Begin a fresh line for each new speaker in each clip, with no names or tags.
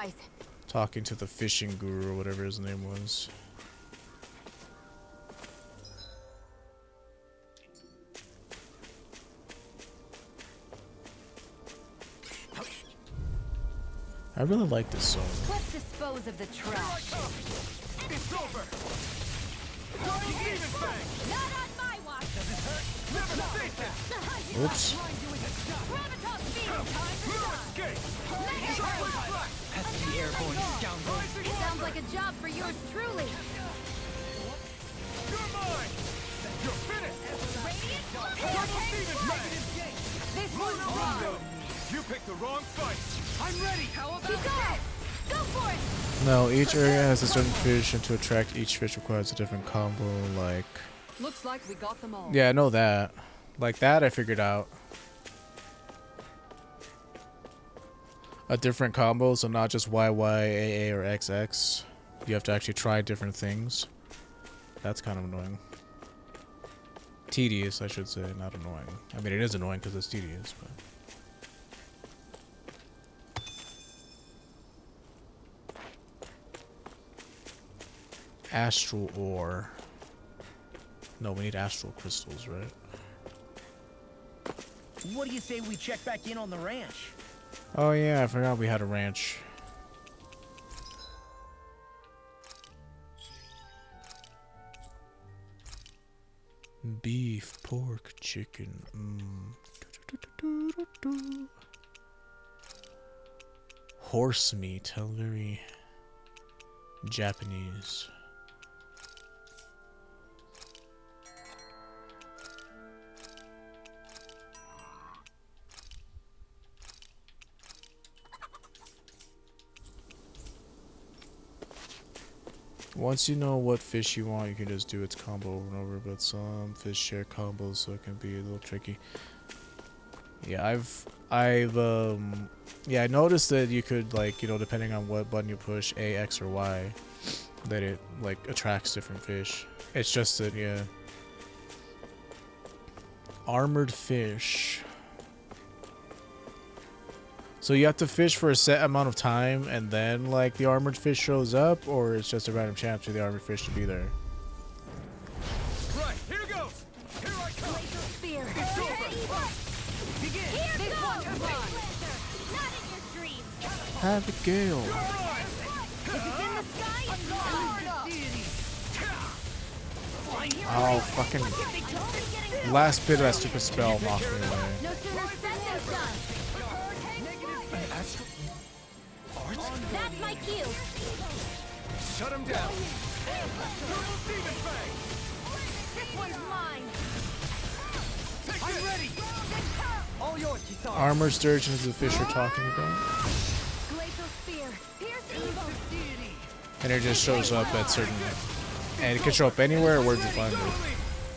supplies.
Talking to the fishing guru or whatever his name was. I really like this song.
Let's dispose of the trash.
It's over.
Not on my watch.
Oops.
Gravitas field.
That's the airborne scoundrel.
Sounds like a job for yours truly.
You're mine. You're finished.
This one's wrong.
You picked the wrong fight. I'm ready. How about
Keep going. Go for it.
No, each area has a certain fish, and to attract each fish requires a different combo, like...
Looks like we got them all.
Yeah, I know that. Like that, I figured out. A different combo, so not just YY, AA, or XX. You have to actually try different things. That's kind of annoying. Tedious, I should say, not annoying. I mean, it is annoying because it's tedious, but... Astral ore. No, we need astral crystals, right?
What do you say we check back in on the ranch?
Oh yeah, I forgot we had a ranch. Beef, pork, chicken. Horse meat, how very Japanese. Once you know what fish you want, you can just do its combo over and over, but some fish share combos, so it can be a little tricky. Yeah, yeah, I noticed that you could, like, you know, depending on what button you push, A, X, or Y, that it, like, attracts different fish. It's just that, yeah. Armored fish. So you have to fish for a set amount of time, and then, like, the armored fish shows up, or it's just a random chance for the armored fish to be there?
Right, here goes. Here I come.
Glacial spear.
It's over.
Begin. Here goes. Not in your dreams.
Abigail.
If it's in the sky, it's hard up.
Oh, fucking... Last bit of that stupid spell knocked me away.
No sooner said than done. That's my cue.
Shut him down.
This one's mine.
I'm ready. All yours, Kisara.
Armored sturgeon is the fish we're talking about.
Glacial spear. Pierce evil.
And it just shows up at certain... And it can show up anywhere, where to find it.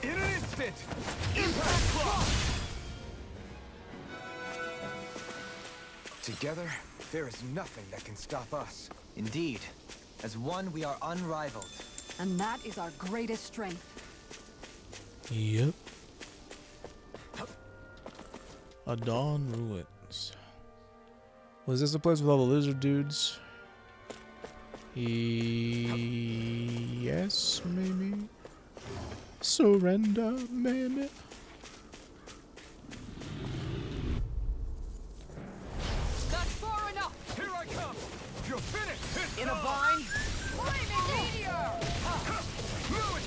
In an instant. Impact block.
Together, there is nothing that can stop us.
Indeed. As one, we are unrivaled.
And that is our greatest strength.
Yep. Adon Ruins. Was this the place with all the lizard dudes? Yes, maybe. Surrender, maybe.
That's far enough.
Here I come. You're finished.
In a bind?
Flaming meteor.
Fluid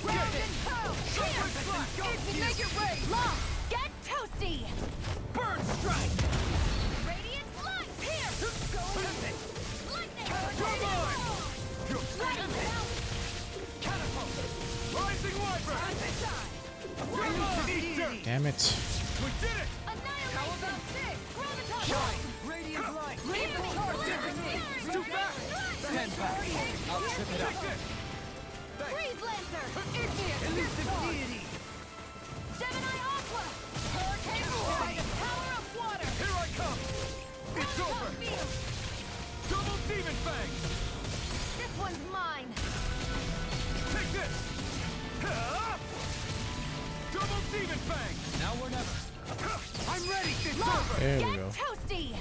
kick.
Make it rain. Long. Get toasty.
Burn strike.
Radiant light. Here. Lightning.
Come on. You're catapult. Rising wyvern. Come on. Eat dirt.
Damn it.
We did it.
Annihilate them. Gravitas.
Shine.
Radiant light.
It's too fast.
Stand back. I'll trip it up.
Take this.
Freeze Lancer.
Elusive deity.
Gemini Aqua. Hurricane Roar. Power of water.
Here I come. It's over.
Field.
Double demon fang.
This one's mine.
Take this. Double demon fang.
Now we're never.
I'm ready. It's
Lock.
over.
There we
Get
go.
toasty.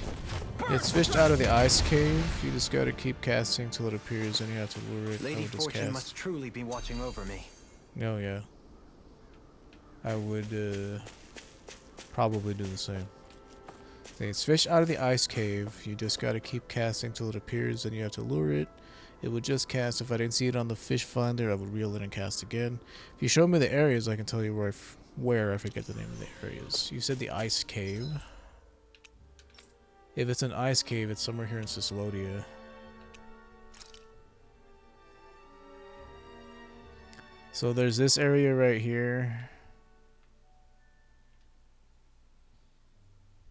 It's fished out of the ice cave. You just gotta keep casting till it appears, and you have to lure it. I
Lady
would just
Fortune
cast.
must truly be watching over me.
Oh yeah. I would probably do the same. It's fish out of the ice cave. You just gotta keep casting till it appears, and you have to lure it. It would just cast. If I didn't see it on the fish finder, I would reel it and cast again. If you show me the areas, I can tell you where I forget the name of the areas. You said the ice cave. If it's an ice cave, it's somewhere here in Cicelodia. So there's this area right here.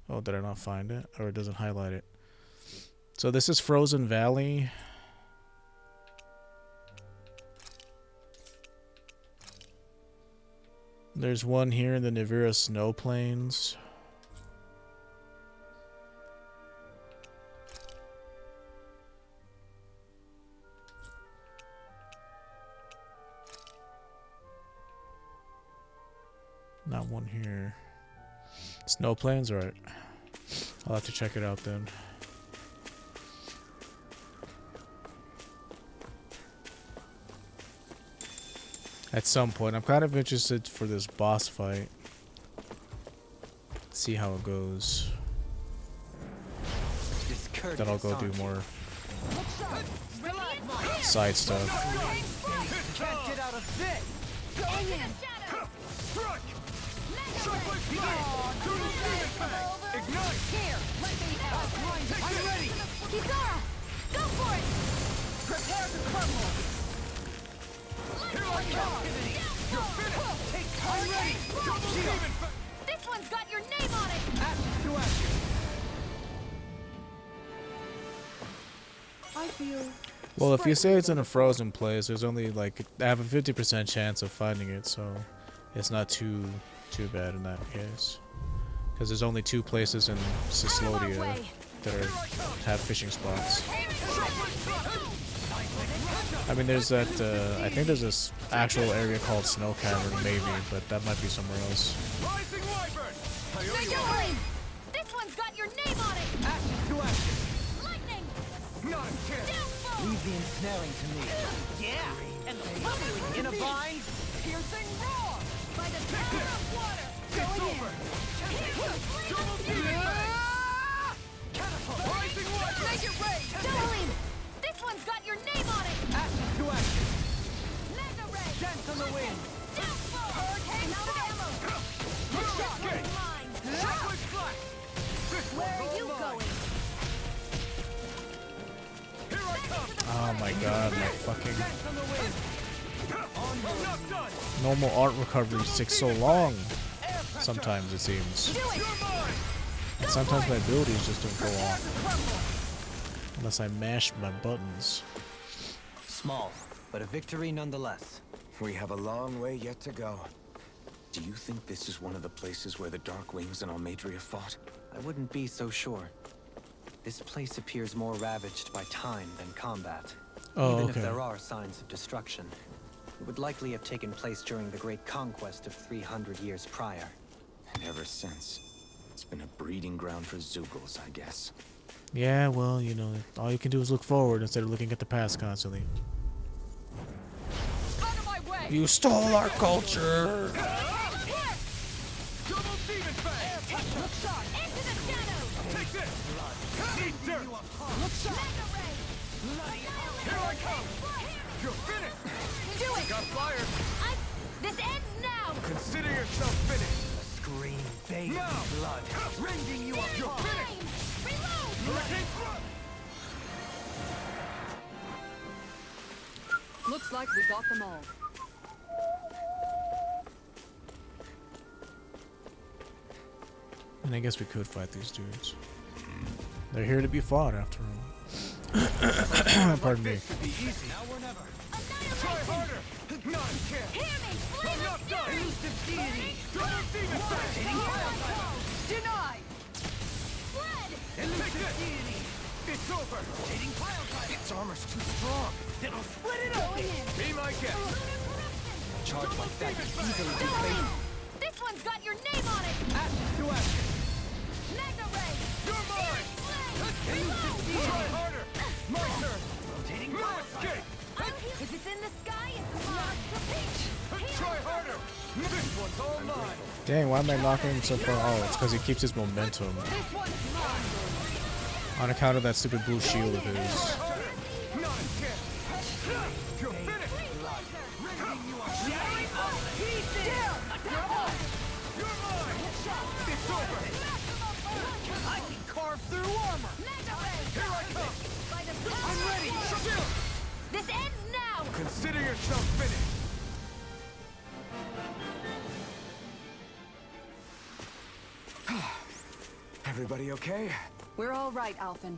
Oh, did I not find it? Or it doesn't highlight it. So this is Frozen Valley. There's one here in the Nivira Snow Plains. Not one here. Snow Plains? Alright. I'll have to check it out then. At some point. I'm kind of interested for this boss fight. See how it goes. Then I'll go do more side stuff.
Can't get out of this.
Going in.
Struck.
Ignite. Here. Let me help.
I'm ready.
Kizara, go for it.
Prepare to crumble.
Here I come. You're finished. I'm ready. Double demon.
This one's got your name on it.
Ashes to ashes.
I feel.
Well, if you say it's in a frozen place, there's only like I have a 50% chance of finding it, so it's not too bad in that case. Because there's only 2 places in Cicelodia that have fishing spots. I mean, there's that. I think there's this actual area called Snow Cavern, maybe, but that might be somewhere else.
Rising Wyvern. I owe you
Don't worry. This one's got your name on it.
Ashes to ashes.
Lightning.
not a chance.
Downfall.
Leave the ensnaring to me.
Yeah. And the
In a bind.
piercing roar. By the power of water.
It's over. Double demon. Rising Wyvern.
Make it rain. Jolene. This one's got your name on it.
Ashes to ashes.
Mega ray.
Dance on the wind.
Downfall. Hurricane out of ammo.
Okay.
Mine.
Shockwave flash. This
Where
one's
are
all
you
mine.
going?
Here I come.
Oh my god, my fucking
Dance on the wind.
I'm not done.
normal art recovery takes so long. Sometimes it seems.
Do it.
You're mine.
And sometimes my abilities just don't go off. Unless I mash my buttons.
Small, but a victory nonetheless.
We have a long way yet to go. Do you think this is one of the places where the Dark Wings and Almadria fought?
I wouldn't be so sure. This place appears more ravaged by time than combat.
Oh,
Even
okay.
if there are signs of destruction, it would likely have taken place during the Great Conquest of 300 years prior.
And ever since, it's been a breeding ground for Zeugles, I guess.
Yeah, well, you know, all you can do is look forward instead of looking at the past constantly.
Out of my way.
You stole our culture!
Double demon fang.
Look shot. Into the shadows.
Take this. Eat dirt.
Look shot. Mega ray.
Here I come. You're finished.
Do it.
Got fired.
This ends now.
Consider yourself finished.
Scream bathed
Now.
in blood, rending you
You're
apart.
finished.
Reload.
Hurricane thrust.
Looks like we got them all.
And I guess we could fight these dudes. They're here to be fought, after all. Pardon me.
This should be easy. Now or never. Try harder. Not a chance.
Hear me.
I'm
Flame
not
of
done.
fury.
Elusive deity. Double demon fang.
Denied. Fled.
Elusive deity. It's over.
Its armor's too strong.
It'll split it up. Be my guest.
Charge like that could easily be
Jolene.
fatal.
This one's got your name on it.
Ashes to
mine! Try harder! My turn! Rotating no escape!
If it's in the sky, it's not the pitch.
Try harder! This one's all mine!
Dang, why am I knocking him so far? Oh, it's because he keeps his momentum.
This one's mine.
On account of that stupid blue shield of his.
Not a chance! You're finished! Raising you up!
Shattering all pieces.
You're mine! It's over!
I can carve through armor!
Here I come! I'm ready! Shield!
This ends now.
Consider yourself finished!
Everybody okay?
We're all right, Alphen.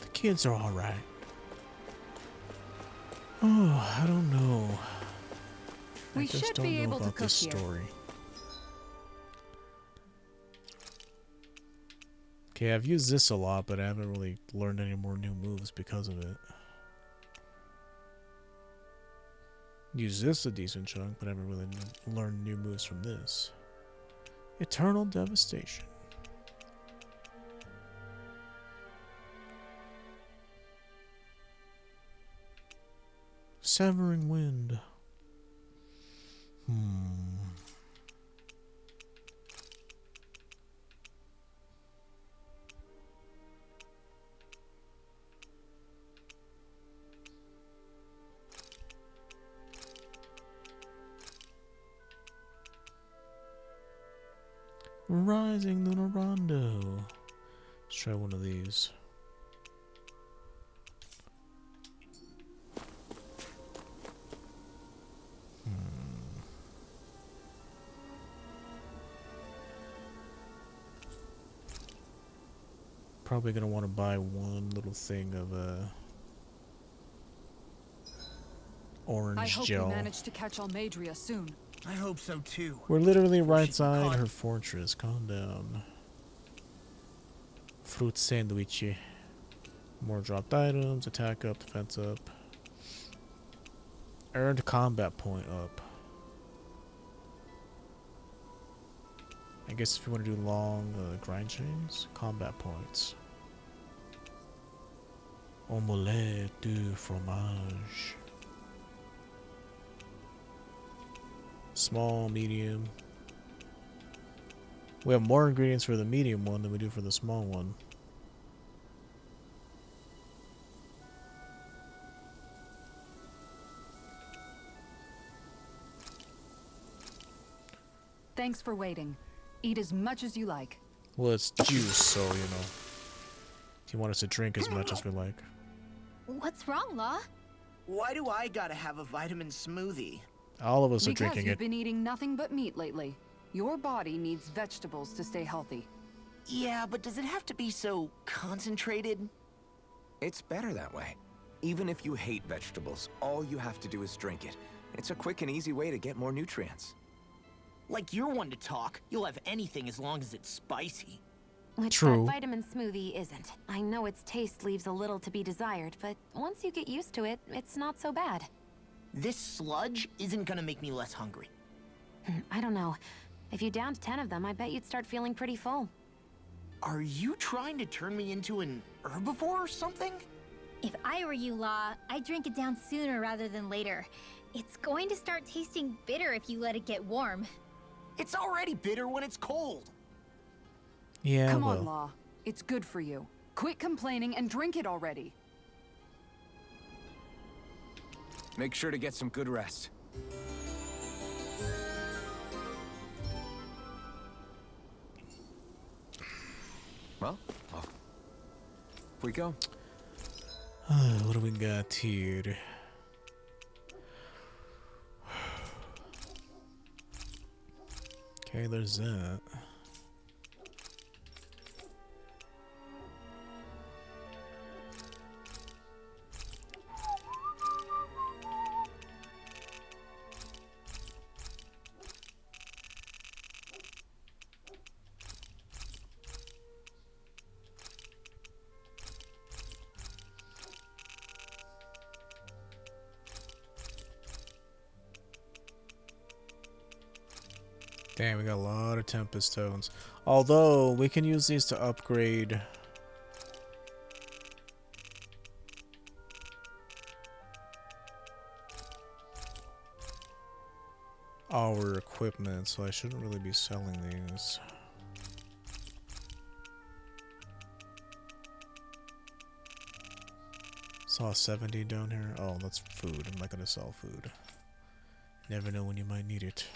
The kids are alright. Oh, I don't know. I
We
just
should
don't
be
know
able to
about
cook
this
here.
story. Okay, I've used this a lot, but I haven't really learned any more new moves because of it. Use this a decent chunk, but I haven't really learned new moves from this. Eternal Devastation. Severing Wind. Rising Lunar Rondo. Let's try one of these. Probably gonna want to buy one little thing of orange
I hope
gel.
we manage to catch Almadria soon.
I hope so too.
We're literally right
she's
side
caught.
her fortress. Calm down. Fruit sandwich. More dropped items. Attack up. Defense up. Earned combat point up. I guess if you want to do long grind chains, combat points. Omelette du fromage. Small, medium. We have more ingredients for the medium one than we do for the small one.
Thanks for waiting. Eat as much as you like.
Well, it's juice, so, you know. If you want us to drink as much as we like.
What's wrong, Law?
Why do I gotta have a vitamin smoothie?
All of us are
Because
drinking
you've
it.
been eating nothing but meat lately. Your body needs vegetables to stay healthy.
Yeah, but does it have to be so concentrated?
It's better that way. Even if you hate vegetables, all you have to do is drink it. It's a quick and easy way to get more nutrients.
Like you're one to talk. You'll have anything as long as it's spicy.
Which
True.
that vitamin smoothie isn't. I know its taste leaves a little to be desired, but once you get used to it, it's not so bad.
This sludge isn't gonna make me less hungry.
I don't know. If you downed 10 of them, I bet you'd start feeling pretty full.
Are you trying to turn me into an herbivore or something?
If I were you, Law, I'd drink it down sooner rather than later. It's going to start tasting bitter if you let it get warm.
It's already bitter when it's cold.
Yeah,
Come
well.
on, Law. It's good for you. Quit complaining and drink it already.
Make sure to get some good rest. Well, off we go.
What do we got here? Okay, there's that. Damn, we got a lot of Tempest tones. Although, we can use these to upgrade our equipment, so I shouldn't really be selling these. Saw 70 down here. Oh, that's food. I'm not gonna sell food. Never know when you might need it.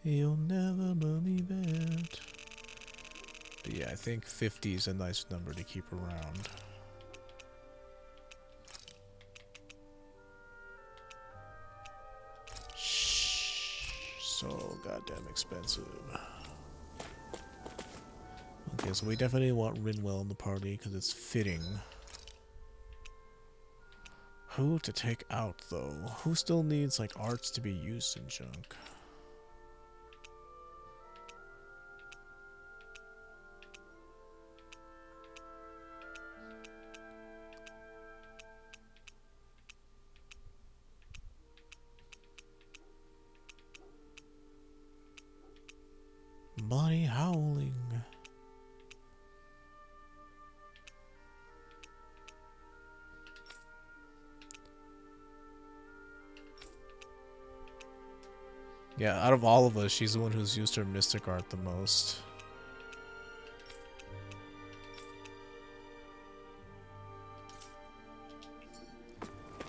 You'll never believe it. But yeah, I think 50 is a nice number to keep around. So goddamn expensive. Okay, so we definitely want Rinwell in the party because it's fitting. Who to take out though? Who still needs like arts to be used in junk? Body howling. Yeah, out of all of us, she's the one who's used her mystic art the most.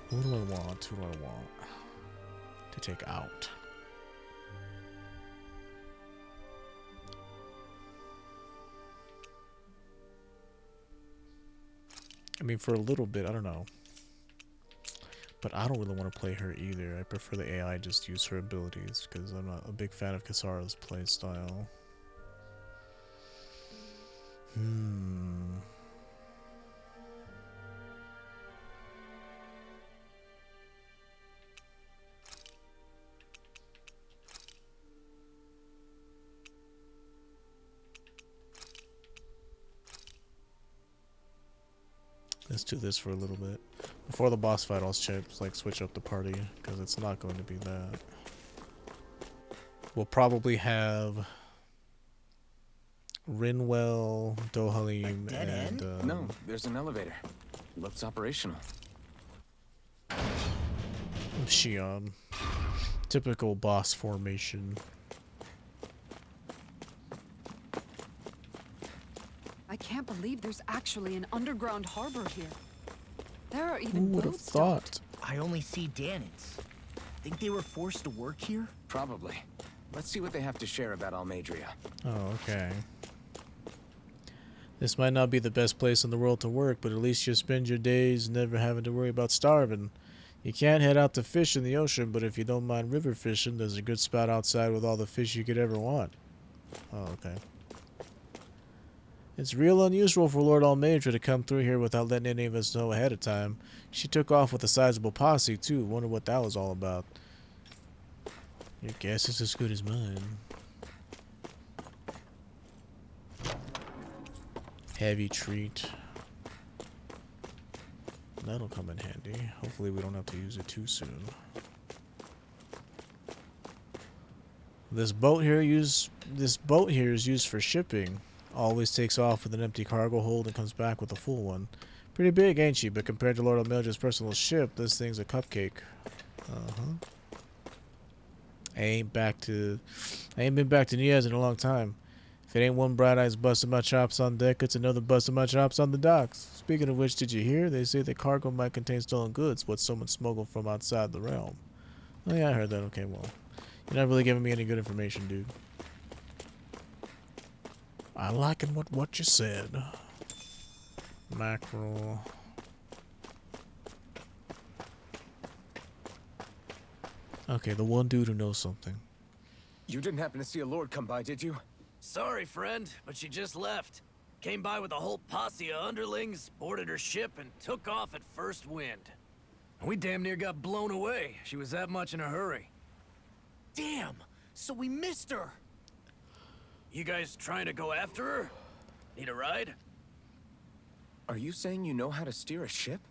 Who do I want? Who do I want to take out? I mean, for a little bit, I don't know. But I don't really want to play her either. I prefer the AI just use her abilities, because I'm not a big fan of Kisara's playstyle. Let's do this for a little bit. Before the boss fight, I'll switch up the party, because it's not going to be that. We'll probably have Rinwell, Dohalim, and...
No, there's an elevator. Looks operational.
Shion. Typical boss formation.
I can't believe there's actually an underground harbor here. There are even
Who would have
boats
thought?
docked.
I only see Danans. Think they were forced to work here?
Probably. Let's see what they have to share about Almadria.
Oh, okay. This might not be the best place in the world to work, but at least you spend your days never having to worry about starving. You can't head out to fish in the ocean, but if you don't mind river fishing, there's a good spot outside with all the fish you could ever want. Oh, okay. It's real unusual for Lord Almadra to come through here without letting any of us know ahead of time. She took off with a sizable posse, too. Wonder what that was all about. Your guess is as good as mine. Heavy treat. That'll come in handy. Hopefully we don't have to use it too soon. This boat here is used for shipping. Always takes off with an empty cargo hold and comes back with a full one. Pretty big, ain't she? But compared to Lord Almadra's personal ship, this thing's a cupcake. I ain't been back to Niaz in a long time. If it ain't one bright eyes busting my chops on deck, it's another busting my chops on the docks. Speaking of which, did you hear? They say the cargo might contain stolen goods, what someone smuggled from outside the realm. Oh yeah, I heard that. Okay, well, you're not really giving me any good information, dude. I liking what you said. Mackerel. Okay, the one dude who knows something.
You didn't happen to see a lord come by, did you?
Sorry, friend, but she just left. Came by with a whole posse of underlings, boarded her ship, and took off at first wind. We damn near got blown away. She was that much in a hurry.
Damn! So we missed her!
You guys trying to go after her? Need a ride?
Are you saying you know how to steer a ship?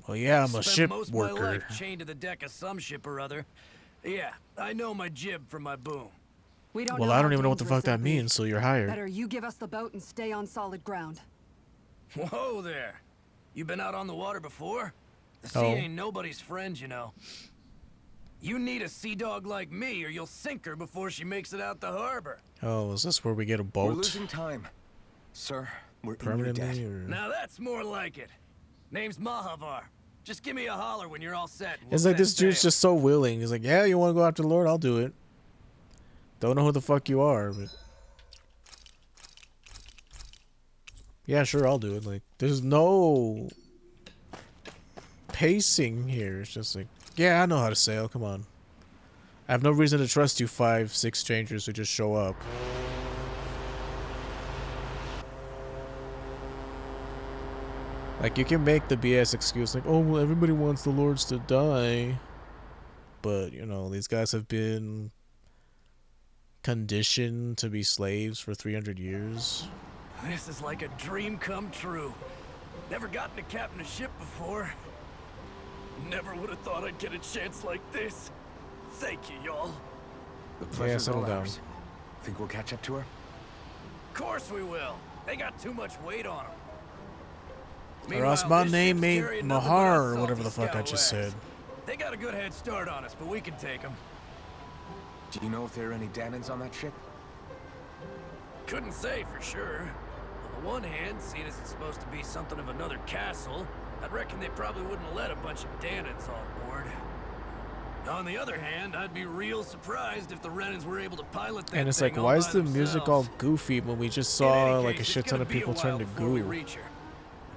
Well, yeah, I'm a
Spent
ship
most
worker.
of my life chained to the deck of some ship or other. Yeah, I know my jib from my boom.
We don't
Well,
know
I
how
don't even know what the
dangerous
fuck that
it'll be.
means, so you're hired.
Better you give us the boat and stay on solid ground.
Whoa there. You been out on the water before? The sea
Oh.
ain't nobody's friend, you know. You need a sea dog like me, or you'll sink her before she makes it out the harbor.
Oh, is this where we get a
We're
boat?
losing time. Sir, we're in your
Permanently,
debt.
or...
Now that's more like it. Name's Mahavar. Just give me a holler when you're all set. and we'll
It's like
set
this dude's
sail.
just so willing. He's like, yeah, you want to go after the Lord? I'll do it. Don't know who the fuck you are, but... Yeah, sure, I'll do it. Like, there's no... pacing here. It's just like, yeah, I know how to sail. Come on. I have no reason to trust you 5-6 strangers who just show up. Like, you can make the BS excuse like, oh, well, everybody wants the lords to die. But, you know, these guys have been conditioned to be slaves for 300 years.
This is like a dream come true. Never gotten to captain a ship before. Never would have thought I'd get a chance like this. Thank you, y'all.
The pleasure's
settle
all
down.
ours. Think we'll catch up to her?
Of course we will. They got too much weight on them.
Or else my name ain't Mahavar or whatever the fuck I just said.
They got a good head start on us, but we can take them.
Do you know if there are any Danans on that ship?
Couldn't say for sure. On the one hand, seeing as it's supposed to be something of another castle, I'd reckon they probably wouldn't let a bunch of Danans on board. On the other hand, I'd be real surprised if the Renans were able to pilot that
And it's
thing
like,
all
why
by
is the music all
themselves.
goofy when we just
In
saw
any
like a
case,
shit
it's
ton
gonna
of
be a
people turn
while
to
before we
goo?
reach her.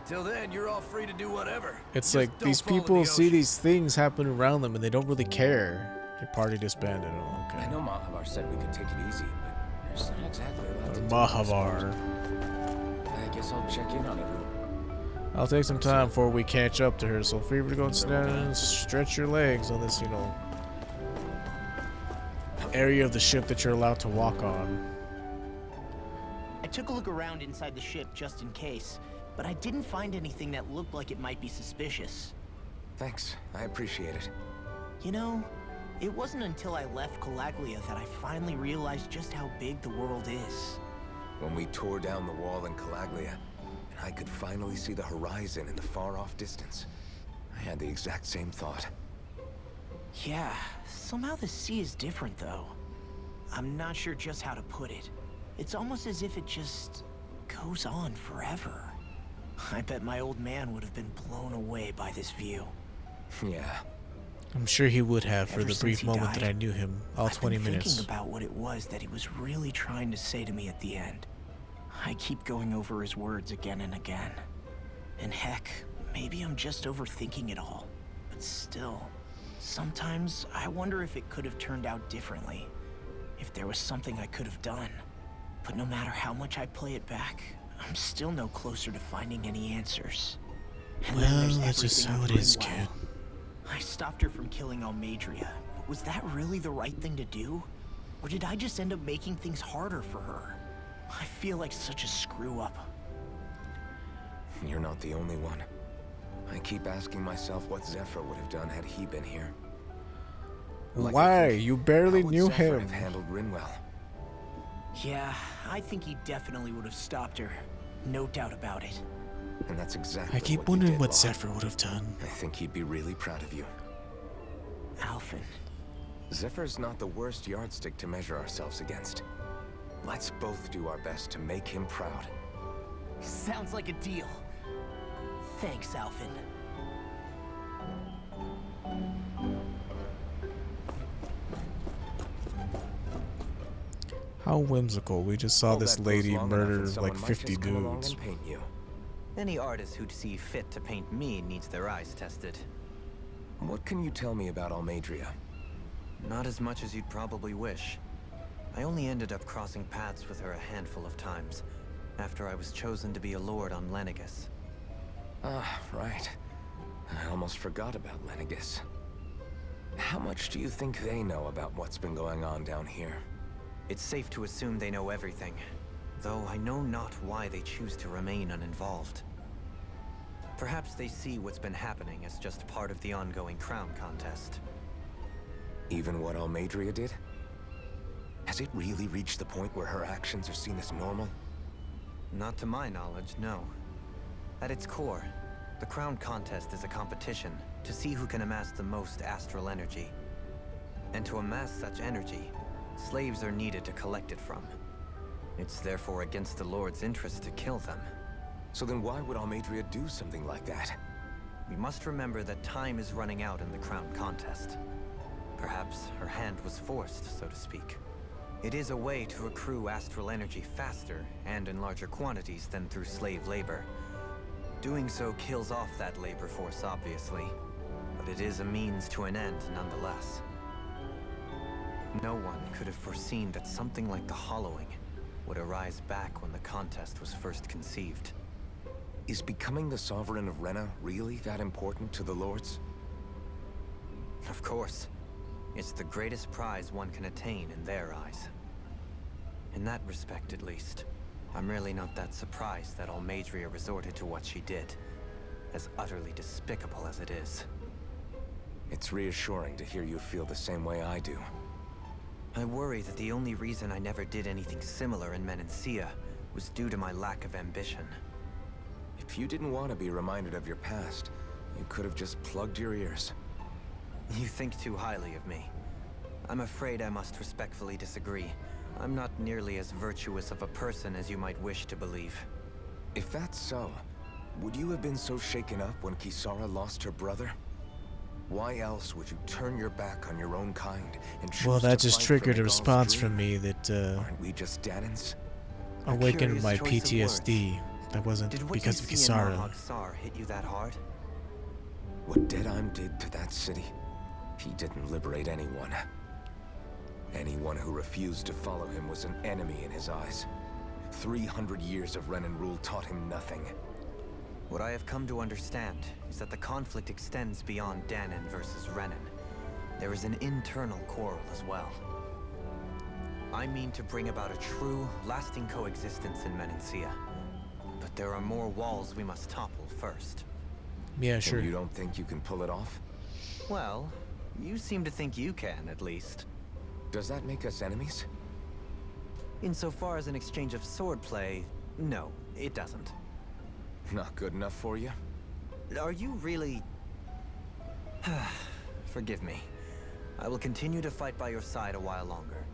Till then, you're all free to do whatever.
It's
Just
like
don't
these
follow
people
the
see
ocean.
these things happen around them and they don't really care. Your party disbanded. Oh, okay.
I know Mahavar said we could take it easy, but there's not exactly a lot to do, I
Mahavar.
suppose. I guess I'll check in on it.
I'll take some time before we catch up to her, so feel free to go and stretch your legs on this, you know, area of the ship that you're allowed to walk on.
I took a look around inside the ship just in case, but I didn't find anything that looked like it might be suspicious.
Thanks, I appreciate it.
You know, it wasn't until I left Calaglia that I finally realized just how big the world is.
When we tore down the wall in Calaglia, and I could finally see the horizon in the far-off distance, I had the exact same thought.
Yeah, somehow the sea is different though. I'm not sure just how to put it. It's almost as if it just goes on forever. I bet my old man would have been blown away by this view.
Yeah.
I'm sure he would have for
Ever
the
since
brief
he
moment that
died,
I knew him. All
I've
20
been
minutes.
thinking about what it was that he was really trying to say to me at the end. I keep going over his words again and again. And heck, maybe I'm just overthinking it all. But still, sometimes I wonder if it could have turned out differently. If there was something I could have done. But no matter how much I play it back, I'm still no closer to finding any answers. And then
Well,
there's
that's just
everything
how
with
it is,
Ringwell.
kid.
I stopped her from killing Almadria, but was that really the right thing to do? Or did I just end up making things harder for her? I feel like such a screw-up.
You're not the only one. I keep asking myself what Zephyr would have done had he been here. Like, I
Why?
think,
You barely
how would
knew
Zephyr
him.
have handled Rinwell?
Yeah, I think he definitely would have stopped her. No doubt about it.
And that's exactly
I keep
what you
wondering
did,
what
Law.
Zephyr would have done.
I think he'd be really proud of you.
Alphen.
Zephyr's not the worst yardstick to measure ourselves against. Let's both do our best to make him proud.
Sounds like a deal. Thanks, Alphen.
How whimsical. We just saw
All
this
that goes
lady
long enough
murder
and someone
like
might
50
just come along
dudes.
and paint you.
Any artist who'd see fit to paint me needs their eyes tested.
What can you tell me about Almadria?
Not as much as you'd probably wish. I only ended up crossing paths with her a handful of times, after I was chosen to be a lord on Lenegus.
Ah, right. I almost forgot about Lenegus. How much do you think they know about what's been going on down here?
It's safe to assume they know everything, though I know not why they choose to remain uninvolved. Perhaps they see what's been happening as just part of the ongoing crown contest.
Even what Almadria did? Has it really reached the point where her actions are seen as normal?
Not to my knowledge, no. At its core, the crown contest is a competition to see who can amass the most astral energy. And to amass such energy, slaves are needed to collect it from. It's therefore against the Lord's interest to kill them.
So then why would Almadria do something like that?
We must remember that time is running out in the crown contest. Perhaps her hand was forced, so to speak. It is a way to accrue astral energy faster and in larger quantities than through slave labor. Doing so kills off that labor force, obviously, but it is a means to an end nonetheless. No one could have foreseen that something like the Hollowing would arise back when the contest was first conceived.
Is becoming the Sovereign of Rena really that important to the Lords?
Of course. It's the greatest prize one can attain in their eyes. In that respect, at least, I'm really not that surprised that Almadria resorted to what she did, as utterly despicable as it is.
It's reassuring to hear you feel the same way I do.
I worry that the only reason I never did anything similar in Menancia was due to my lack of ambition.
If you didn't want to be reminded of your past, you could have just plugged your ears.
You think too highly of me. I'm afraid I must respectfully disagree. I'm not nearly as virtuous of a person as you might wish to believe.
If that's so, would you have been so shaken up when Kisara lost her brother? Why else would you turn your back on your own kind and choose
Well, that
to
just
fight for
triggered a
Miguel's
response
dream?
from me that
Aren't we just Danans?
awakened
curious
my
choice of
PTSD. That wasn't
Did what
because
you
of
see in
Kisara.
Mahag hit you that hard?
What Deadheim did to that city, he didn't liberate anyone. Anyone who refused to follow him was an enemy in his eyes. 300 years of Renan rule taught him nothing.
What I have come to understand is that the conflict extends beyond Danan versus Renan. There is an internal quarrel as well. I mean to bring about a true, lasting coexistence in Menancia. But there are more walls we must topple first.
Yeah, sure.
And you don't think you can pull it off?
Well, you seem to think you can, at least.
Does that make us enemies?
Insofar as an exchange of swordplay, no, it doesn't.
Not good enough for you?
Are you really... Forgive me. I will continue to fight by your side a while longer.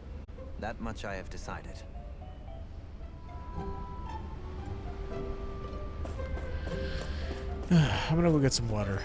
That much I have decided.
I'm gonna go get some water.